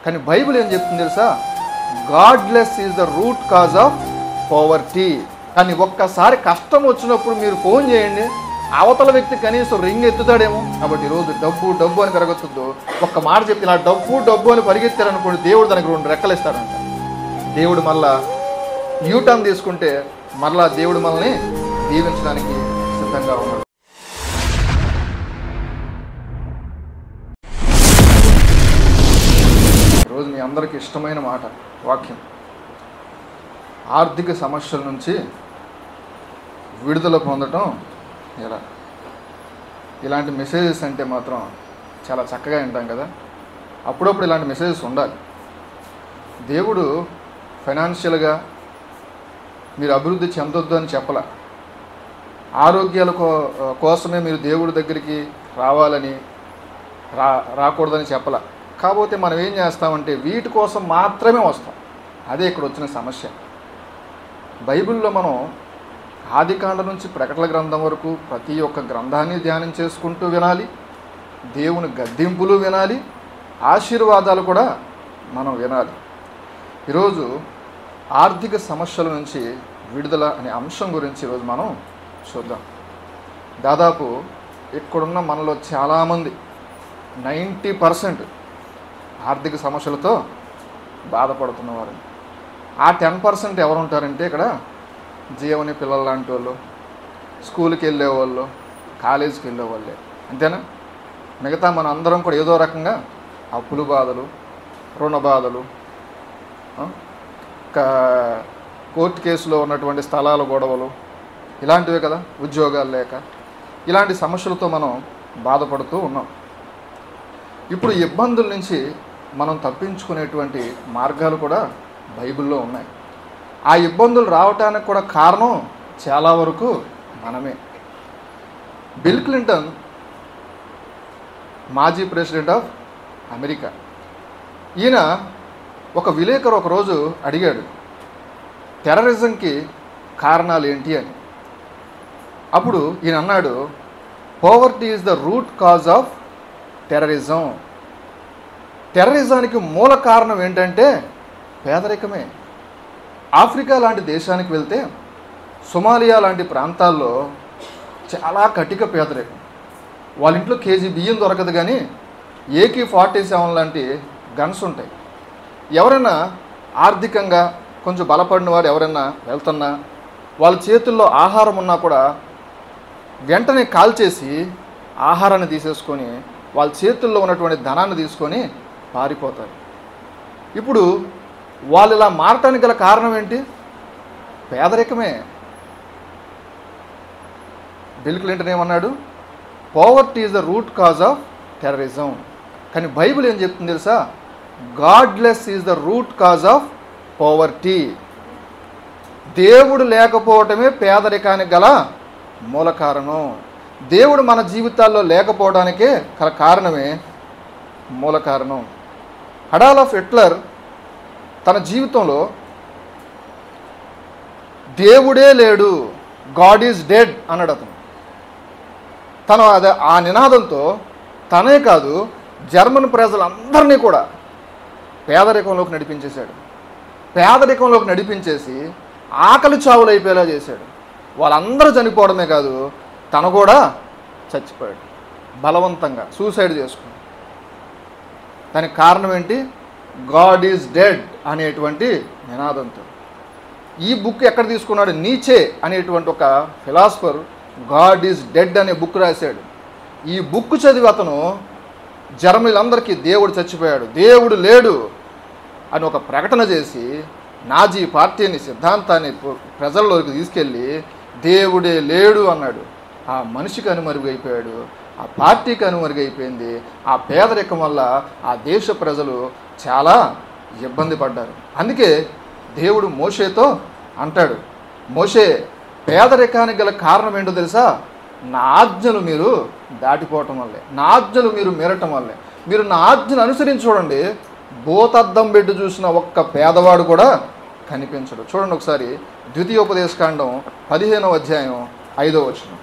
కానీ బైబిల్ ఏం చెప్తుంది తెలుసా? Godless is the root cause of poverty. కానీ ఒక్కసారి కష్టం వచ్చినప్పుడు మీరు ఫోన్ చేయండి, అవతల వ్యక్తి కనీసం రింగ్ ఎత్తుతాడేమో. కాబట్టి ఈరోజు డబ్బు డబ్బు అని పెరగొద్దు. ఒక్క మాట చెప్పి ఇలా డబ్బు డబ్బు అని పరిగెత్తారనుకోండి, దేవుడు దానికి 2 రెక్కలు ఇస్తాడంట. దేవుడు మళ్ళా యూటర్న్ తీసుకుంటే మరలా దేవుడు మనల్ని దీవించడానికి సిద్ధంగా ఉన్నాడు. ఈరోజు మీ అందరికీ ఇష్టమైన మాట వాక్యం, ఆర్థిక సమస్యల నుంచి విడుదల పొందటం ఎలా. ఇలాంటి మెసేజెస్ అంటే మాత్రం చాలా చక్కగా వింటాం కదా. అప్పుడప్పుడు ఇలాంటి మెసేజెస్ ఉండాలి. దేవుడు ఫైనాన్షియల్గా మీరు అభివృద్ధి చెందొద్దు అని చెప్పలా, ఆరోగ్యాల కోసమే మీరు దేవుడి దగ్గరికి రావాలని రాకూడదని చెప్పలా. కాకపోతే మనం ఏం చేస్తామంటే వీటి కోసం మాత్రమే వస్తాం. అదే ఇక్కడ వచ్చిన సమస్య. బైబిల్లో మనం ఆదికాండ నుంచి ప్రకటన గ్రంథం వరకు ప్రతి ఒక్క గ్రంథాన్ని ధ్యానం చేసుకుంటూ వినాలి, దేవుని గద్దింపులు వినాలి, ఆశీర్వాదాలు కూడా మనం వినాలి. ఈరోజు ఆర్థిక సమస్యల నుంచి విడుదల అనే అంశం గురించి ఈరోజు మనం చూద్దాం. దాదాపు ఇక్కడున్న మనలో చాలామంది 90% ఆర్థిక సమస్యలతో బాధపడుతున్నవారు. ఆ 10% ఎవరు ఉంటారంటే ఇక్కడ జీవని పిల్లల లాంటి వాళ్ళు, స్కూల్కి వెళ్ళేవాళ్ళు, కాలేజీకి వెళ్ళేవాళ్ళే, అంతేనా? మిగతా మన అందరం కూడా ఏదో రకంగా అప్పులు బాధలు, రుణ బాధలు, కోర్టు కేసులో ఉన్నటువంటి స్థలాల గొడవలు, ఇలాంటివే కదా, ఉద్యోగాలు లేక ఇలాంటి సమస్యలతో మనం బాధపడుతూ ఉన్నాం. ఇప్పుడు ఇబ్బందుల నుంచి మనం తప్పించుకునేటువంటి మార్గాలు కూడా బైబిల్లో ఉన్నాయి. ఆ ఇబ్బందులు రావటానికి కూడా కారణం చాలా వరకు మనమే. బిల్ క్లింటన్ మాజీ ప్రెసిడెంట్ ఆఫ్ అమెరికా, ఈయన ఒక విలేకరు ఒకరోజు అడిగాడు టెర్రరిజంకి కారణాలు ఏంటి అని. అప్పుడు ఈయన అన్నాడు, poverty is the root cause of terrorism. టెర్రరిజానికి మూల కారణం ఏంటంటే పేదరికమే. ఆఫ్రికా లాంటి దేశానికి వెళ్తే, సొమాలియా లాంటి ప్రాంతాల్లో చాలా కటిక పేదరికం. వాళ్ళ ఇంట్లో కేజీ బియ్యం దొరకదు, కానీ AK-47 లాంటి గన్స్ ఉంటాయి. ఎవరైనా ఆర్థికంగా కొంచెం బలపడిన వారు ఎవరైనా వెళ్తున్నా, వాళ్ళ చేతుల్లో ఆహారం ఉన్నా కూడా వెంటనే కాల్చేసి ఆహారాన్ని తీసేసుకొని వాళ్ళ చేతుల్లో ఉన్నటువంటి ధనాన్ని తీసుకొని పారిపోతారు. ఇప్పుడు వాళ్ళు ఇలా మారటానికి గల కారణం ఏంటి? పేదరికమే. బిల్ క్లింటన్ ఏమన్నాడు? Poverty is the root cause of terrorism. కానీ బైబిల్ ఏం చెప్తుంది తెలుసా? Godless is the root cause of poverty. దేవుడు లేకపోవటమే పేదరికానికి గల మూల కారణం. దేవుడు మన జీవితాల్లో లేకపోవడానికే గల కారణమే మూల కారణం. అడాల్ఫ్ హిట్లర్ తన జీవితంలో దేవుడే లేడు, గాడ్ ఈజ్ డెడ్ అన్నాడు అతను. తను ఆ నినాదంతో తనే కాదు జర్మన్ ప్రజలందరినీ కూడా పేదరికంలోకి నడిపించేశాడు. పేదరికంలోకి నడిపించేసి ఆకలి చావులు అయిపోయేలా చేశాడు. వాళ్ళందరూ చనిపోవడమే కాదు, తను కూడా చచ్చిపోయాడు బలవంతంగా, సూసైడ్ చేసుకున్నాడు. దానికి కారణం ఏంటి? గాడ్ ఈజ్ డెడ్ అనేటువంటి నినాదంతో. ఈ బుక్ ఎక్కడ తీసుకున్నాడు? నీచే అనేటువంటి ఒక ఫిలాసఫర్ గాడ్ ఈజ్ డెడ్ అనే బుక్ రాశాడు. ఈ బుక్ చదివి అతను జర్మనీలందరికీ దేవుడు చచ్చిపోయాడు, దేవుడు లేడు అని ఒక ప్రకటన చేసి నాజీ పార్టీని సిద్ధాంతాన్ని ప్రజల్లోకి తీసుకెళ్ళి దేవుడే లేడు అన్నాడు. ఆ మనిషికి కనుమరుగైపోయాడు, ఆ పార్టీకి కనుమరుగైపోయింది. ఆ పేదరికం వల్ల ఆ దేశ ప్రజలు చాలా ఇబ్బంది పడ్డారు. అందుకే దేవుడు మోషేతో అంటాడు, మోషే, పేదరికానికి గల కారణం ఏంటో తెలుసా? నా ఆజ్ఞలు మీరు దాటిపోవటం వల్లే, నా ఆజ్ఞలు మీరు మీరటం వల్లే. మీరు నా ఆజ్ఞను అనుసరించి చూడండి, భూతద్దం పెట్టి చూసిన ఒక్క పేదవాడు కూడా కనిపించడు. చూడండి ఒకసారి ద్వితీయోపదేశకాండం 15వ అధ్యాయం 5వ వచనం.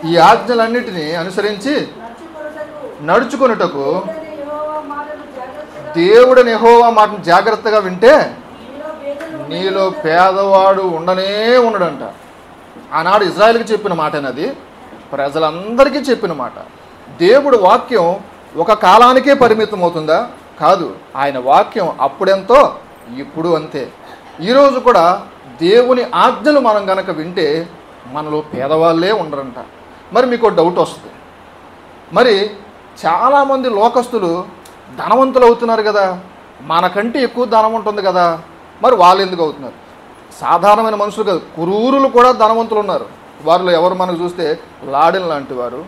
ఈ ఆజ్ఞలన్నిటినీ అనుసరించి నడుచుకొనుటకు దేవుడిని యెహోవా మాటను జాగ్రత్తగా వింటే నీలో పేదవాడు ఉండనే ఉండడంట. ఆనాడు ఇజ్రాయెల్కి చెప్పిన మాట అనేది ప్రజలందరికీ చెప్పిన మాట. దేవుడు వాక్యం ఒక కాలానికే పరిమితం అవుతుందా? కాదు. ఆయన వాక్యం అప్పుడెంతో ఇప్పుడు అంతే. ఈరోజు కూడా దేవుని ఆజ్ఞలు మనం గనక వింటే మనలో పేదవాళ్ళే ఉండరంట. మరి మీకు డౌట్ వస్తుంది, మరి చాలామంది లోకస్తులు ధనవంతులు అవుతున్నారు కదా, మనకంటే ఎక్కువ ధనం ఉంటుంది కదా, మరి వాళ్ళు ఎందుకు అవుతున్నారు? సాధారణమైన మనుషులు కాదు, కురూరులు కూడా ధనవంతులు ఉన్నారు. వారిలో ఎవరు మనకు చూస్తే లాడెన్ లాంటి వారు,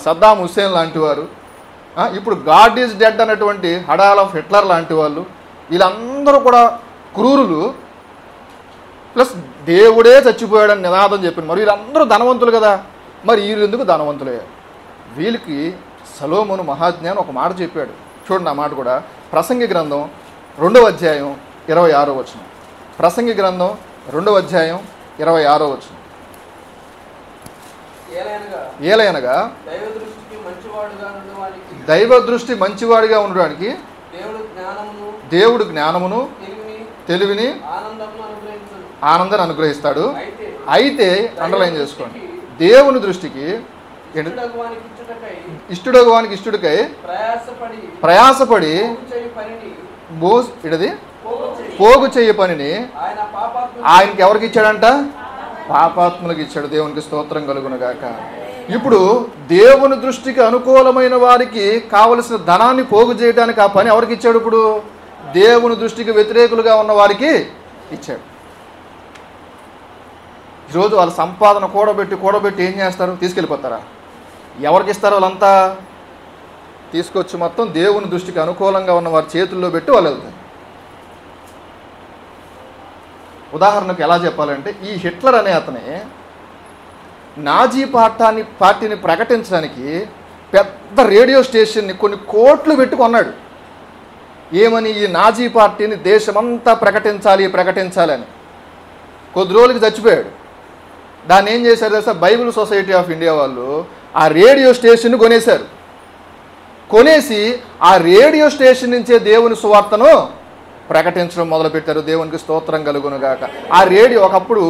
సద్దాం హుస్సేన్ లాంటి వారు, ఇప్పుడు గాడ్ ఈజ్ డెడ్ అనేటువంటి అడాల్ఫ్ హిట్లర్ లాంటి వాళ్ళు, వీళ్ళందరూ కూడా క్రూరులు. ప్లస్ దేవుడే చచ్చిపోయాడని నినాదం చెప్పిన మరి వీళ్ళందరూ ధనవంతులు కదా, మరి వీళ్ళు ఎందుకు ధనవంతులే? వీళ్ళకి సొలొమోను మహాజ్ఞాని ఒక మాట చెప్పాడు. చూడండి, ఆ మాట కూడా ప్రసంగి గ్రంథం 2వ అధ్యాయం 26వ వచనం. ప్రసంగి గ్రంథం 2వ అధ్యాయం 26వ వచనం. ఏలయనగా దైవ దృష్టి మంచివాడిగా ఉండడానికి దేవుడు జ్ఞానమును తెలివిని ఆనందాన్ని అనుగ్రహిస్తాడు. అయితే అండర్లైన్ చేసుకోండి, దేవుని దృష్టికి ఇష్టడగవానికి ఇష్టడికై ప్రయాసపడి పోగు చెయ్య పనిని ఆయనకి ఎవరికి ఇచ్చాడంట? పాపాత్ములకు ఇచ్చాడు. దేవునికి స్తోత్రం కలుగునుగాక. ఇప్పుడు దేవుని దృష్టికి అనుకూలమైన వారికి కావలసిన ధనాన్ని పోగు చేయడానికి ఆ పని ఎవరికి ఇచ్చాడు? ఇప్పుడు దేవుని దృష్టికి వ్యతిరేకులుగా ఉన్న వారికి ఇచ్చాడు. ఈరోజు వాళ్ళ సంపాదన కూడబెట్టి ఏం చేస్తారు? తీసుకెళ్ళిపోతారా? ఎవరికి ఇస్తారు? వాళ్ళంతా తీసుకొచ్చి మొత్తం దేవుని దృష్టికి అనుకూలంగా ఉన్న వారి చేతుల్లో పెట్టి వాళ్ళు వెళ్తారు. ఉదాహరణకు ఎలా చెప్పాలంటే, ఈ హిట్లర్ అనే అతని నాజీ పార్టీని ప్రకటించడానికి పెద్ద రేడియో స్టేషన్ని కొన్ని కోట్లు పెట్టి కొన్నాడు. ఏమని? ఈ నాజీ పార్టీని దేశమంతా ప్రకటించాలి అని. కొద్ది రోజులకి చచ్చిపోయాడు. దాన్ని ఏం చేశారు తెలుసా? బైబిల్ సొసైటీ ఆఫ్ ఇండియా వాళ్ళు ఆ రేడియో స్టేషన్ను కొనేశారు. కొనేసి ఆ రేడియో స్టేషన్ నుంచే దేవుని సువార్తను ప్రకటించడం మొదలుపెట్టారు. దేవునికి స్తోత్రం కలుగునుగాక. ఆ రేడియో, ఒకప్పుడు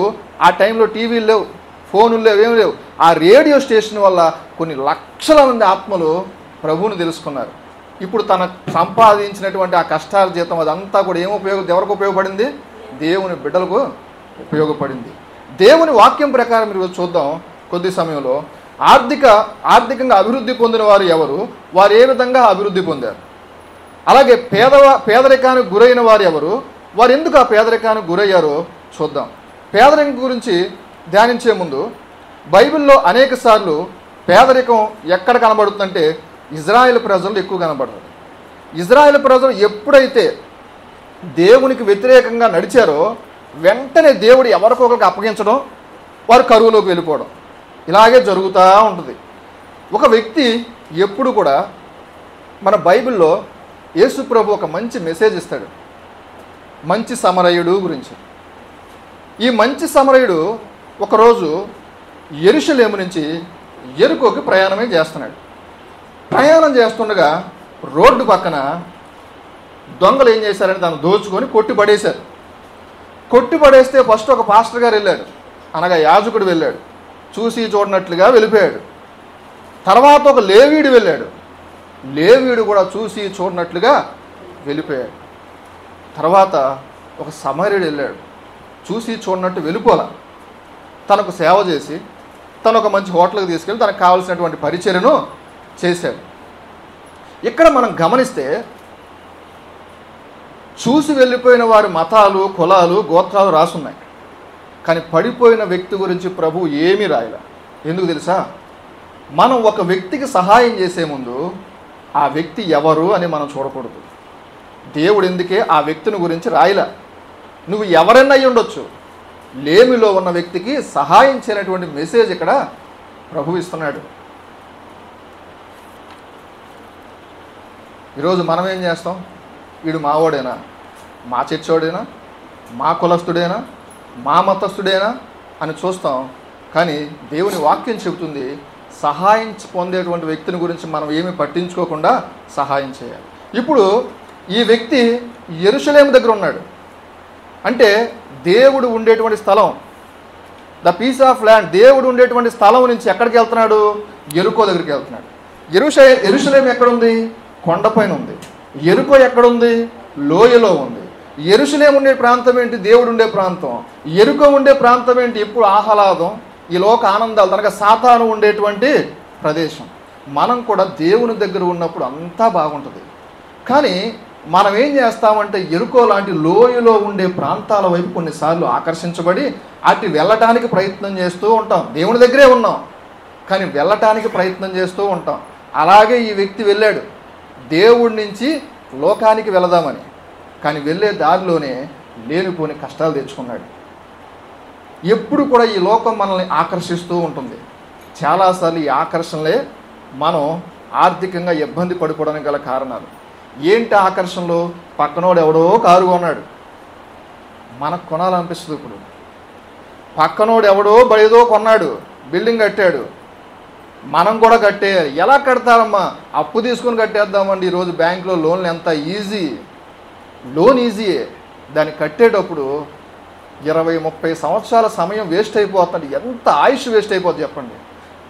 ఆ టైంలో టీవీలు లేవు, ఫోనులు లేవు, ఏమి లేవు. ఆ రేడియో స్టేషన్ వల్ల కొన్ని లక్షల మంది ఆత్మలు ప్రభువుని తెలుసుకున్నారు. ఇప్పుడు తన సంపాదించినటువంటి ఆ కష్టాల జీతం అదంతా కూడా ఎవరికి ఉపయోగపడింది? దేవుని బిడ్డలకు ఉపయోగపడింది. దేవుని వాక్యం ప్రకారం మీరు చూద్దాం. కొద్ది సమయంలో ఆర్థికంగా అభివృద్ధి పొందిన వారు ఎవరు? వారు ఏ విధంగా అభివృద్ధి పొందారు? అలాగే పేదరికానికి గురైన వారు ఎవరు? వారు ఎందుకు ఆ పేదరికానికి గురయ్యారో చూద్దాం. పేదరికం గురించి ధ్యానించే ముందు బైబిల్లో అనేక సార్లు పేదరికం ఎక్కడ కనబడుతుందంటే ఇజ్రాయెల్ ప్రజలు ఎక్కువ కనబడతారు. ఇజ్రాయెల్ ప్రజలు ఎప్పుడైతే దేవునికి వ్యతిరేకంగా నడిచారో వెంటనే దేవుడు ఎవరికొకరికి అప్పగించడం, వారు కరువులోకి వెళ్ళిపోవడం, ఇలాగే జరుగుతూ ఉంటుంది. ఒక వ్యక్తి ఎప్పుడు కూడా మన బైబిల్లో యేసు ప్రభు ఒక మంచి మెసేజ్ ఇస్తాడు, మంచి సమరయుడు గురించి. ఈ మంచి సమరయుడు ఒకరోజు యెరూషలేము నుంచి యెరికోకి ప్రయాణమే చేస్తున్నాడు. ప్రయాణం చేస్తుండగా రోడ్డు పక్కన దొంగలు ఏం చేశారంటే దాన్ని దోచుకొని కొట్టిపడేశారు. కొట్టిపడేస్తే ఫస్ట్ ఒక పాస్టర్ గారు వెళ్ళాడు, అనగా యాజకుడు వెళ్ళాడు, చూసి చూడనట్లుగా వెళ్ళిపోయాడు. తర్వాత ఒక లేవీయుడు వెళ్ళాడు, లేవీయుడు కూడా చూసి చూడనట్లుగా వెళ్ళిపోయాడు. తర్వాత ఒక సమరయుడు వెళ్ళాడు, చూసి చూడనట్టు వెళ్ళిపోలా, తనకు సేవ చేసి తను ఒక మంచి హోటల్కి తీసుకెళ్ళి తనకు కావాల్సినటువంటి పరిచర్యను చేశాడు. ఇక్కడ మనం గమనిస్తే చూసి వెళ్ళిపోయిన వారి మతాలు, కులాలు, గోత్రాలు రాసున్నాయి, కానీ పడిపోయిన వ్యక్తి గురించి ప్రభు ఏమీ రాయలే. ఎందుకు తెలుసా? మనం ఒక వ్యక్తికి సహాయం చేసే ముందు ఆ వ్యక్తి ఎవరు అని మనం చూడకూడదు. దేవుడు ఎందుకే ఆ వ్యక్తిని గురించి రాయలే. నువ్వు ఎవరైనా అయి ఉండొచ్చు, లేమిలో ఉన్న వ్యక్తికి సహాయం చేయనటువంటి మెసేజ్ ఇక్కడ ప్రభు ఇస్తున్నాడు. ఈరోజు మనం ఏం చేస్తాం? వీడు మావాడేనా, మా చర్చోడేనా, మా కులస్తుడేనా, మా మతస్థుడేనా అని చూస్తాం. కానీ దేవుని వాక్యం చెబుతుంది, సహాయం పొందేటువంటి వ్యక్తిని గురించి మనం ఏమీ పట్టించుకోకుండా సహాయం చేయాలి. ఇప్పుడు ఈ వ్యక్తి యెరూషలేము దగ్గర ఉన్నాడు. అంటే దేవుడు ఉండేటువంటి స్థలం, ద పీస్ ఆఫ్ ల్యాండ్, దేవుడు ఉండేటువంటి స్థలం నుంచి ఎక్కడికి వెళ్తున్నాడు? యెరికో దగ్గరికి వెళ్తున్నాడు. యెరూషలేము ఎక్కడుంది? కొండపైన ఉంది. యెరికో ఎక్కడుంది? లోయలో ఉంది. యెరూషలేము ఉండే ప్రాంతం ఏంటి? దేవుడు ఉండే ప్రాంతం. యెరికో ఉండే ప్రాంతం ఏంటి? ఎప్పుడు ఆహ్లాదం, ఈ లోక ఆనందాలు, తనక సాతాను ఉండేటువంటి ప్రదేశం. మనం కూడా దేవుని దగ్గర ఉన్నప్పుడు అంతా బాగుంటుంది. కానీ మనం ఏం చేస్తామంటే యెరికో లాంటి లోయలో ఉండే ప్రాంతాల వైపు కొన్నిసార్లు ఆకర్షించబడి అటు వెళ్ళటానికి ప్రయత్నం చేస్తూ ఉంటాం. దేవుని దగ్గరే ఉన్నాం కానీ వెళ్ళటానికి ప్రయత్నం చేస్తూ ఉంటాం. అలాగే ఈ వ్యక్తి వెళ్ళాడు దేవుడి నుంచి లోకానికి వెళదామని. కానీ వెళ్ళే దారిలోనే లేనిపోని కష్టాలు తెచ్చుకున్నాడు. ఎప్పుడు కూడా ఈ లోకం మనల్ని ఆకర్షిస్తూ ఉంటుంది. చాలాసార్లు ఈ ఆకర్షణలే మనం ఆర్థికంగా ఇబ్బంది పడిపోవడానికి గల కారణాలు. ఏంటి ఆకర్షణలు? పక్కనోడు ఎవడో కారు కొన్నాడు, మనకు కొనాలనిపిస్తుంది. ఇప్పుడు పక్కనోడు ఎవడో ఏదో కొన్నాడు, బిల్డింగ్ కట్టాడు, మనం కూడా కట్టేయాలి. ఎలా కడతారమ్మా? అప్పు తీసుకొని కట్టేద్దామండి. ఈరోజు బ్యాంకులో లోన్లు ఎంత ఈజీ, లోన్ ఈజీయే. దాన్ని కట్టేటప్పుడు 20-30 సంవత్సరాల సమయం వేస్ట్ అయిపోతుంది. ఎంత ఆయుష్ వేస్ట్ అయిపోతుంది చెప్పండి.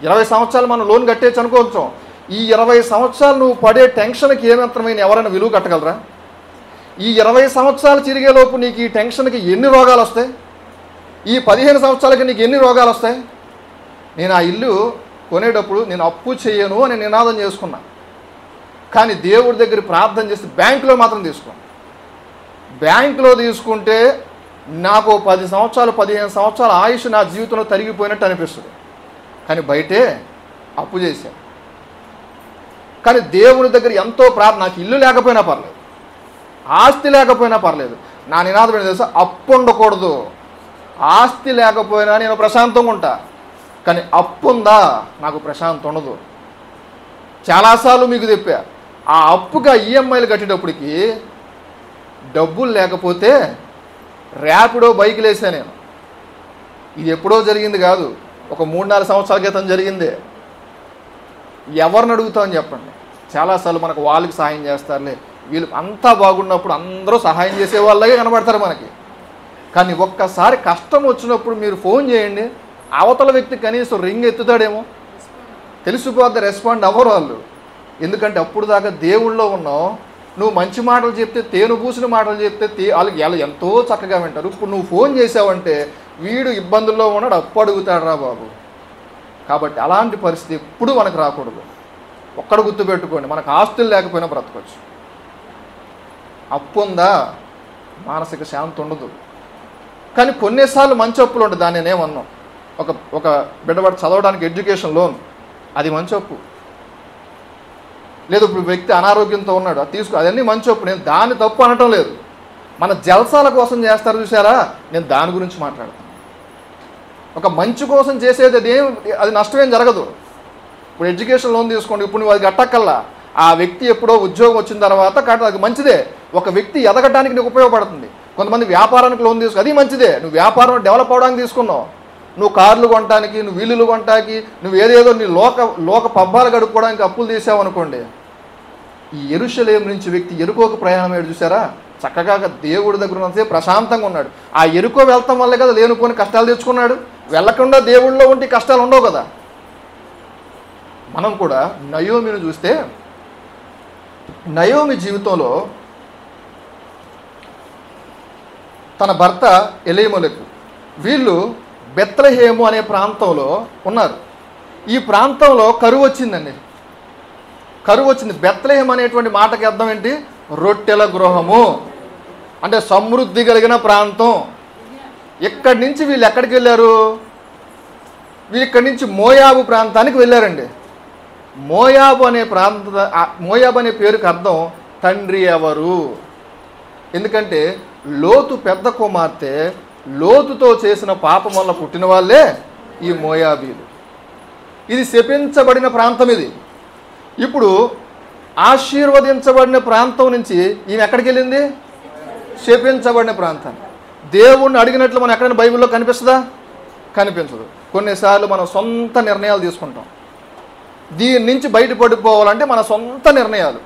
20 సంవత్సరాలు మనం లోన్ కట్టేయచ్చు అనుకోవచ్చు. ఈ 20 సంవత్సరాలు నువ్వు పడే టెన్షన్కి ఏమాత్రమైన ఎవరైనా విలువ కట్టగలరా? ఈ 20 సంవత్సరాలు తిరిగేలోపు నీకు ఈ టెన్షన్కి ఎన్ని రోగాలు వస్తాయి? ఈ 15 సంవత్సరాలకి నీకు ఎన్ని రోగాలు వస్తాయి? నేను ఆ ఇల్లు కొనేటప్పుడు నేను అప్పు చేయను అని నినాదం చేసుకున్నా. కానీ దేవుడి దగ్గర ప్రార్థన చేసి బ్యాంకులో మాత్రం తీసుకో. బ్యాంకులో తీసుకుంటే నాకు 10 సంవత్సరాలు 15 సంవత్సరాల ఆయుష్ నా జీవితంలో తరిగిపోయినట్టు అనిపిస్తుంది. కానీ బయటే అప్పు చేశాను. కానీ దేవుని దగ్గర ఎంతో ప్రార్థన. నాకు ఇల్లు లేకపోయినా పర్లేదు, ఆస్తి లేకపోయినా పర్లేదు, నా నినాదం ఏంటో తెలుసా? అప్పు ఉండకూడదు. ఆస్తి లేకపోయినా నేను ప్రశాంతంగా ఉంటా, కానీ అప్పు ఉందా నాకు ప్రశాంతం ఉండదు. చాలాసార్లు మీకు చెప్పా, ఆ అప్పుగా ఈఎంఐలు కట్టేటప్పటికి డబ్బులు లేకపోతే ర్యాపిడో బైకులు వేసా నేను. ఇది ఎప్పుడో జరిగింది కాదు, ఒక 3-4 సంవత్సరాల క్రితం జరిగిందే. ఎవరిని అడుగుతామని చెప్పండి? చాలాసార్లు మనకు వాళ్ళకి సహాయం చేస్తారులే, వీళ్ళు అంతా బాగున్నప్పుడు అందరూ సహాయం చేసే వాళ్ళగే కనబడతారు మనకి. కానీ ఒక్కసారి కష్టం వచ్చినప్పుడు మీరు ఫోన్ చేయండి, అవతల వ్యక్తి కనీసం రింగ్ ఎత్తుతాడేమో, తెలిసిపోద్ది. రెస్పాండ్ అవ్వరు వాళ్ళు. ఎందుకంటే అప్పుడు దాకా దేవుళ్ళో ఉన్నావు. నువ్వు మంచి మాటలు చెప్తే, తేను పూసిన మాటలు చెప్తే వాళ్ళు ఎంతో చక్కగా వింటారు. ఇప్పుడు నువ్వు ఫోన్ చేసావంటే వీడు ఇబ్బందుల్లో ఉన్నాడు, అప్పు అడుగుతాడు రా బాబు. కాబట్టి అలాంటి పరిస్థితి ఎప్పుడు మనకు రాకూడదు. ఒక్కడ గుర్తుపెట్టుకోండి, మనకు ఆస్తులు లేకపోయినా బ్రతకొచ్చు. అప్పు ఉందా మానసిక శాంతి ఉండదు. కానీ కొన్నిసార్లు మంచి అప్పులు ఉంటుంది, దాన్ని నేనేమన్నాం. ఒక బిడ్డవాడు చదవడానికి ఎడ్యుకేషన్ లోన్, అది మంచి అప్పు. లేదు ఇప్పుడు వ్యక్తి అనారోగ్యంతో ఉన్నాడు, అది తీసుకో, అదన్నీ మంచి అప్పు. నేను దాన్ని తప్పు అనటం లేదు. మన జల్సాల కోసం చేస్తారు చూసారా, నేను దాని గురించి మాట్లాడతాను. ఒక మంచి కోసం చేసేది అది నష్టమేం జరగదు. ఇప్పుడు ఎడ్యుకేషన్ లోన్ తీసుకోండి, ఇప్పుడు నువ్వు అది కట్టక్కల్లా. ఆ వ్యక్తి ఎప్పుడో ఉద్యోగం వచ్చిన తర్వాత కట్ట, అది మంచిదే. ఒక వ్యక్తి ఎదగటానికి నీకు ఉపయోగపడుతుంది. కొంతమంది వ్యాపారానికి లోన్ తీసుకో, అది మంచిదే. నువ్వు వ్యాపారం డెవలప్ అవడానికి తీసుకున్నావు. నువ్వు కార్లు కొనడానికి, నువ్వు ఇల్లులు కొనడానికి, నువ్వు ఏదేదో నీ లోక పబ్బాలు గడుపుకోవడానికి అప్పులు తీసావు అనుకోండి. ఈ యెరూషలేము నుంచి వ్యక్తి యెరికోకు ప్రయాణం ఏడు చూసారా, చక్కగా దేవుడి దగ్గర ఉన్నంతసేపు ప్రశాంతంగా ఉన్నాడు. ఆ యెరికో వెళ్తాం వల్లే కదా లేనుకొని కష్టాలు తెచ్చుకున్నాడు. వెళ్ళకుండా దేవుళ్ళలో ఉంటే కష్టాలు ఉండవు కదా. మనం కూడా నయోమిని చూస్తే, నయోమి జీవితంలో తన భర్త ఎలీమెలెకు, వీళ్ళు బెత్లెహేము అనే ప్రాంతంలో ఉన్నారు. ఈ ప్రాంతంలో కరువు వచ్చిందండి. కరువు వచ్చింది. బెత్లెహేము అనేటువంటి మాటకి అర్థం ఏంటి? రొట్టెల గృహము, అంటే సమృద్ధి కలిగిన ప్రాంతం. ఇక్కడి నుంచి వీళ్ళు ఎక్కడికి వెళ్ళారు? వీళ్ళు ఇక్కడి నుంచి మోయాబు ప్రాంతానికి వెళ్ళారండి. మోయాబు అనే పేరుకి అర్థం తండ్రి ఎవరు. ఎందుకంటే లోతు పెద్ద కుమార్తె, లోతుతో చేసిన పాపం వల్ల పుట్టిన వాళ్ళే ఈ మోయాబీలు. ఇది శపించబడిన ప్రాంతం. ఇది ఇప్పుడు ఆశీర్వదించబడిన ప్రాంతం నుంచి ఈమె ఎక్కడికి వెళ్ళింది? శపించబడిన ప్రాంతాన్ని. దేవుణ్ణి అడిగినట్లు మనం ఎక్కడైనా బైబిల్లో కనిపిస్తుందా? కనిపించదు. కొన్నిసార్లు మనం సొంత నిర్ణయాలు తీసుకుంటాం. దీని నుంచి బయటపడిపోవాలంటే మన సొంత నిర్ణయాలు.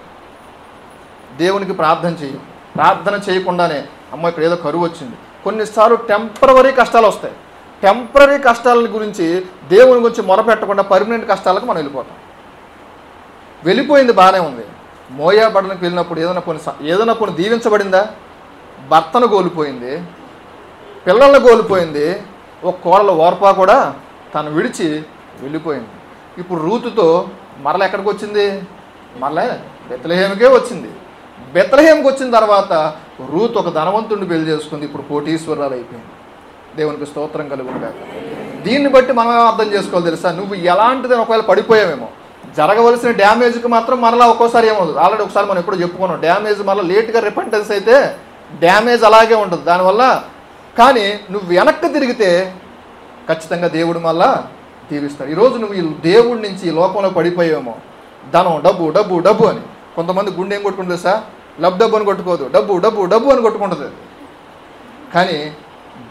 దేవునికి ప్రార్థన చేయం. ప్రార్థన చేయకుండానే అమ్మ ఇప్పుడు ఏదో కరువు వచ్చింది. కొన్నిసార్లు టెంపరవరీ కష్టాలు వస్తాయి. టెంపరరీ కష్టాల గురించి దేవుని గురించి మొరపెట్టకుండా పర్మనెంట్ కష్టాలకు మనం వెళ్ళిపోతాం. వెళ్ళిపోయింది బాగానే ఉంది. మోయాబడనికి వెళ్ళినప్పుడు ఏదైనా కొన్ని దీవించబడిందా? భర్తను కోల్పోయింది, పిల్లలను కోల్పోయింది, ఒక కోడల ఓర్పా కూడా తను విడిచి వెళ్ళిపోయింది. ఇప్పుడు రూతుతో మరల ఎక్కడికి వచ్చింది? మరలా బెత్లెహేముకే వచ్చింది. బెత్లెహేముకి వచ్చిన తర్వాత రూత్ ఒక ధనవంతుడిని పెళ్లి చేసుకుంది. ఇప్పుడు కోటీశ్వరాలు అయిపోయింది. దేవునికి స్తోత్రం కలుగుగాక. దీన్ని బట్టి మనం అర్థం చేసుకోవాలి తెలుసా? నువ్వు ఎలాంటిదని ఒకవేళ పడిపోయావేమో, జరగవలసిన డ్యామేజ్కి మాత్రం మరలా ఒక్కోసారి ఏమవుతుంది. ఆల్రెడీ ఒకసారి మనం ఎప్పుడు చెప్పుకున్నాం, డ్యామేజ్ మరలా లేట్గా రిపెంటెన్స్ అయితే డ్యామేజ్ అలాగే ఉంటుంది దానివల్ల. కానీ నువ్వు వెనక్కి తిరిగితే ఖచ్చితంగా దేవుడు మళ్ళా దీవిస్తాడు. ఈరోజు నువ్వు ఈ దేవుడి నుంచి ఈ లోకంలో పడిపోయావేమో, ధనం, డబ్బు డబ్బు డబ్బు అని. కొంతమంది గుండె ఏం కొట్టుకుంటుంది సార్? లబ్ డబ్బు అని కొట్టుకోదు, డబ్బు డబ్బు డబ్బు అని కొట్టుకుంటుంది. కానీ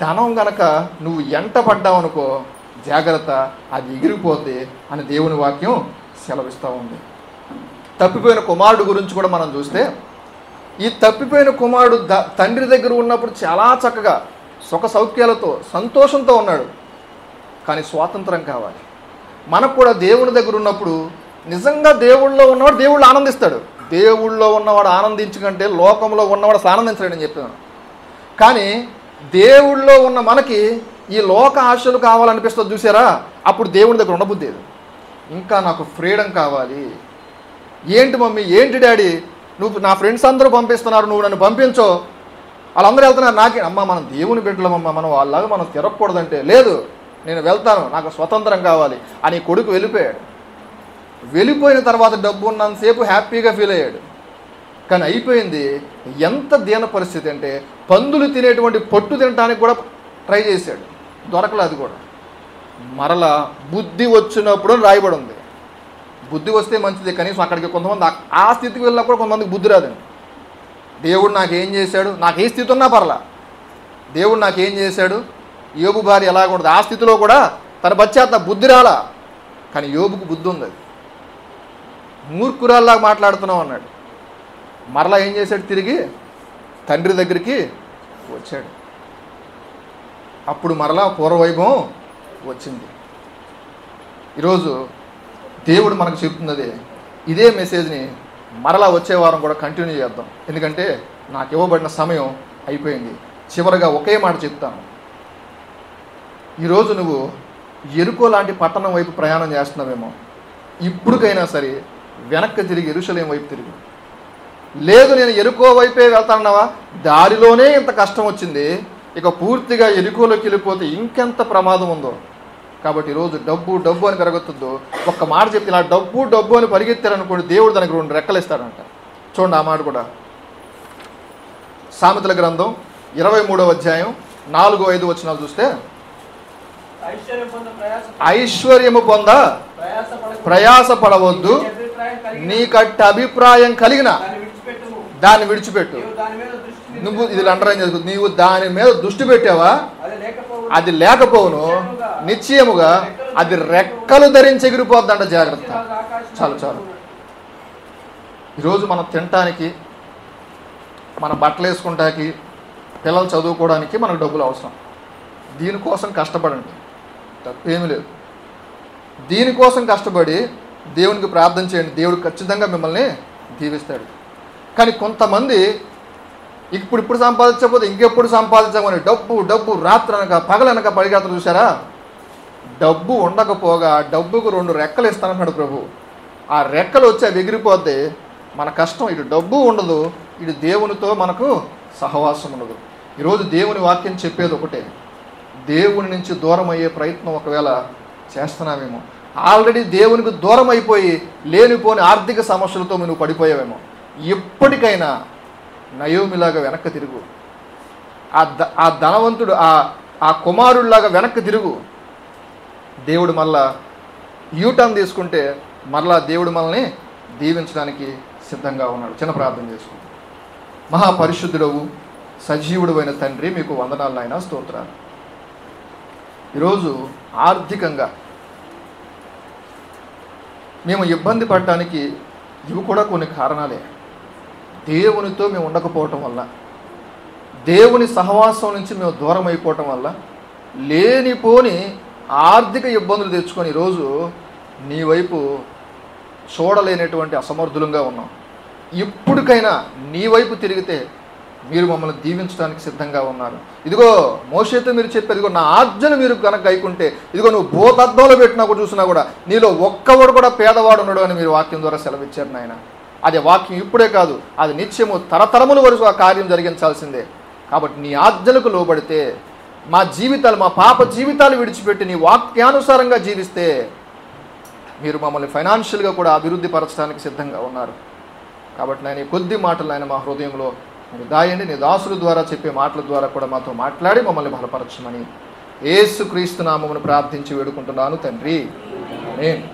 ధనం గనక నువ్వు ఎంట పడ్డావు అనుకో, జాగ్రత్త, అది ఎగిరిపోద్ది అని దేవుని వాక్యం సెలవిస్తూ ఉంది. తప్పిపోయిన కుమారుడు గురించి కూడా మనం చూస్తే, ఈ తప్పిపోయిన కుమారుడు తండ్రి దగ్గర ఉన్నప్పుడు చాలా చక్కగా సుఖ సౌఖ్యాలతో సంతోషంతో ఉన్నాడు. కానీ స్వాతంత్రం కావాలి. మనకు కూడా దేవుని దగ్గర ఉన్నప్పుడు నిజంగా దేవుళ్ళో ఉన్నవాడు దేవుళ్ళు ఆనందిస్తాడు. దేవుళ్ళో ఉన్నవాడు ఆనందించకంటే లోకంలో ఉన్నవాడు ఆనందించలేడని చెప్పాను. కానీ దేవుళ్ళో ఉన్న మనకి ఈ లోక ఆశలు కావాలనిపిస్తుంది చూసారా? అప్పుడు దేవుని దగ్గర ఉండబుద్ధి లేదు. ఇంకా నాకు ఫ్రీడమ్ కావాలి. ఏంటి మమ్మీ, ఏంటి డాడీ, నువ్వు నా ఫ్రెండ్స్ అందరూ పంపిస్తున్నారు, నువ్వు నన్ను పంపించో, వాళ్ళందరూ వెళ్తున్నారు, నాకే అమ్మ మనం దేవుని బిడ్డలమమ్మ, మనం వాళ్ళలాగా మనం తిరగకూడదంటే, లేదు నేను వెళ్తాను, నాకు స్వతంత్రం కావాలి అని కొడుకు వెళ్ళిపోయాడు. వెళ్ళిపోయిన తర్వాత డబ్బు ఉన్నంతసేపు హ్యాపీగా ఫీల్ అయ్యాడు. కానీ అయిపోయింది ఎంత దీన పరిస్థితి అంటే, పందులు తినేటువంటి పొట్టు తినడానికి కూడా ట్రై చేశాడు, దొరకలేదు. అది కూడా మరలా బుద్ధి వచ్చినప్పుడు రాయబడి ఉంది. బుద్ధి వస్తే మంచిది, కనీసం అక్కడికి కొంతమంది ఆ స్థితికి వెళ్ళినప్పుడు కొంతమందికి బుద్ధి రాదండి. దేవుడు నాకేం చేశాడు, నాకు ఏ స్థితి ఉన్నా పర్లా, దేవుడు నాకేం చేశాడు, యోబు భార్య ఎలాగ ఉంటుంది, ఆ స్థితిలో కూడా తన బచ్చేత బుద్ధి రాలా. కానీ యోబుకు బుద్ధి ఉంది. అది మూర్ఖురాల్లాగా మాట్లాడుతున్నావు అన్నాడు. మరలా ఏం చేశాడు, తిరిగి తండ్రి దగ్గరికి వచ్చాడు. అప్పుడు మరలా పూర్వవైభవం వచ్చింది. ఈరోజు దేవుడు మనకు చెప్తున్నది ఇదే మెసేజ్ని మరలా వచ్చే వారం కూడా కంటిన్యూ చేద్దాం. ఎందుకంటే నాకు ఇవ్వబడిన సమయం అయిపోయింది. చివరగా ఒకే మాట చెప్తాను. ఈరోజు నువ్వు యెరికో లాంటి పట్టణం వైపు ప్రయాణం చేస్తున్నావేమో, ఇప్పటికైనా సరే వెనక్కి తిరిగి యెరూషలేం వైపు తిరిగి. లేదు నేను యెరికో వైపే వెళ్తానన్నావా, దారిలోనే ఇంత కష్టం వచ్చింది, ఇక పూర్తిగా యెరికోలోకి వెళ్ళిపోతే ఇంకెంత ప్రమాదం ఉందో. కాబట్టి ఈరోజు డబ్బు డబ్బు అని పెరగొద్దు. ఒక్క మాట చెప్తే ఇలా డబ్బు డబ్బు అని పరిగెత్తారనుకోండి, దేవుడు దానికి 2 రెక్కలు ఇస్తాడంట. చూడండి ఆ మాట కూడా. సామెతల గ్రంథం 23వ అధ్యాయం 4-5 వచనాలు చూస్తే, ఐశ్వర్యము పొంద ప్రయాసపడవద్దు, నీకట్టి అభిప్రాయం కలిగిన దాన్ని విడిచిపెట్టు. నువ్వు ఇది అండర్లైన్ చేసుకో, నీవు దాని మీద దృష్టి పెట్టావా, అది లేకపోవును, నిశ్చయముగా అది రెక్కలు ధరించి ఎగిరిపోద్దంట. జాగ్రత్త. చాలు చాలు. ఈరోజు మనం తినటానికి, మన బట్టలు వేసుకుంటానికి, పిల్లలు చదువుకోవడానికి మనకు డబ్బులు అవసరం. దీనికోసం కష్టపడండి, తప్పేమీ లేదు. దీనికోసం కష్టపడి దేవునికి ప్రార్థన చేయండి, దేవుడు ఖచ్చితంగా మిమ్మల్ని దీవిస్తాడు. కానీ కొంతమంది ఇప్పుడు సంపాదించకపోతే ఇంకెప్పుడు సంపాదించమని డబ్బు డబ్బు రాత్రనక పగలనక పరిగెత్తలు చూసారా? డబ్బు ఉండకపోగా డబ్బుకు 2 రెక్కలు ఇస్తానన్నాడు ప్రభు. ఆ రెక్కలు వచ్చి అవి ఎగిరిపోతే మన కష్టం, ఇటు డబ్బు ఉండదు, ఇటు దేవునితో మనకు సహవాసం ఉండదు. ఈరోజు దేవుని వాక్యం చెప్పేది ఒకటే, దేవుని నుంచి దూరం అయ్యే ప్రయత్నం ఒకవేళ చేస్తున్నావేమో, ఆల్రెడీ దేవునికి దూరం అయిపోయి లేనిపోని ఆర్థిక సమస్యలతో నువ్వు పడిపోయావేమో, ఎప్పటికైనా నయోమిలాగా వెనక్కి తిరుగు. ఆ ధనవంతుడు ఆ కుమారుడిలాగా వెనక్కి తిరుగు. దేవుడు మళ్ళా యూటర్న్ తీసుకుంటే మరలా దేవుడు మనల్ని దీవించడానికి సిద్ధంగా ఉన్నాడు. చిన్న ప్రార్థన చేసుకుంటాం. మహాపరిశుద్ధుడవు సజీవుడు అయిన తండ్రి, మీకు వందనాలు నాయన, స్తోత్రాలు. ఈరోజు ఆర్థికంగా మేము ఇబ్బంది పడటానికి ఇవి కూడా కొన్ని కారణాలే. దేవునితో మేము ఉండకపోవటం వల్ల, దేవుని సహవాసం నుంచి మేము దూరం అయిపోవటం వల్ల లేనిపోని ఆర్థిక ఇబ్బందులు తెచ్చుకొని ఈరోజు నీ వైపు చూడలేనటువంటి అసమర్థులంగా ఉన్నాం. ఇప్పటికైనా నీ వైపు తిరిగితే మీరు మమ్మల్ని దీవించడానికి సిద్ధంగా ఉన్నారు. ఇదిగో మోషేతో మీరు చెప్పారు, ఇదిగో నా ఆజ్ఞలు మీరు కనుక గైకుంటే, ఇదిగో నువ్వు భూతద్దంలో పెట్టినా కూడా చూసినా కూడా నీలో ఒక్కవాడు కూడా పేదవాడు ఉన్నాడు అని మీరు వాక్యం ద్వారా సెలవిచ్చారు నాయన. అదే వాక్యం ఇప్పుడే కాదు, అది నిత్యము తరతరముల వరకు ఆ కార్యం జరిగించాల్సిందే. కాబట్టి నీ ఆజ్ఞలకు లోబడితే మా జీవితాలు, మా పాప జీవితాలు విడిచిపెట్టి నీ వాక్యానుసారంగా జీవిస్తే మీరు మమ్మల్ని ఫైనాన్షియల్గా కూడా అభివృద్ధి పరచడానికి సిద్ధంగా ఉన్నారు. కాబట్టి నేను ఈ కొద్ది మాటలు ఆయన మా హృదయంలో మీరు దాయండి. నీ దాసుల ద్వారా చెప్పే మాటల ద్వారా కూడా మాతో మాట్లాడి మమ్మల్ని బలపరచమని యేసుక్రీస్తు నామమును ప్రార్థించి వేడుకుంటున్నాను తండ్రి. ఆమేన్.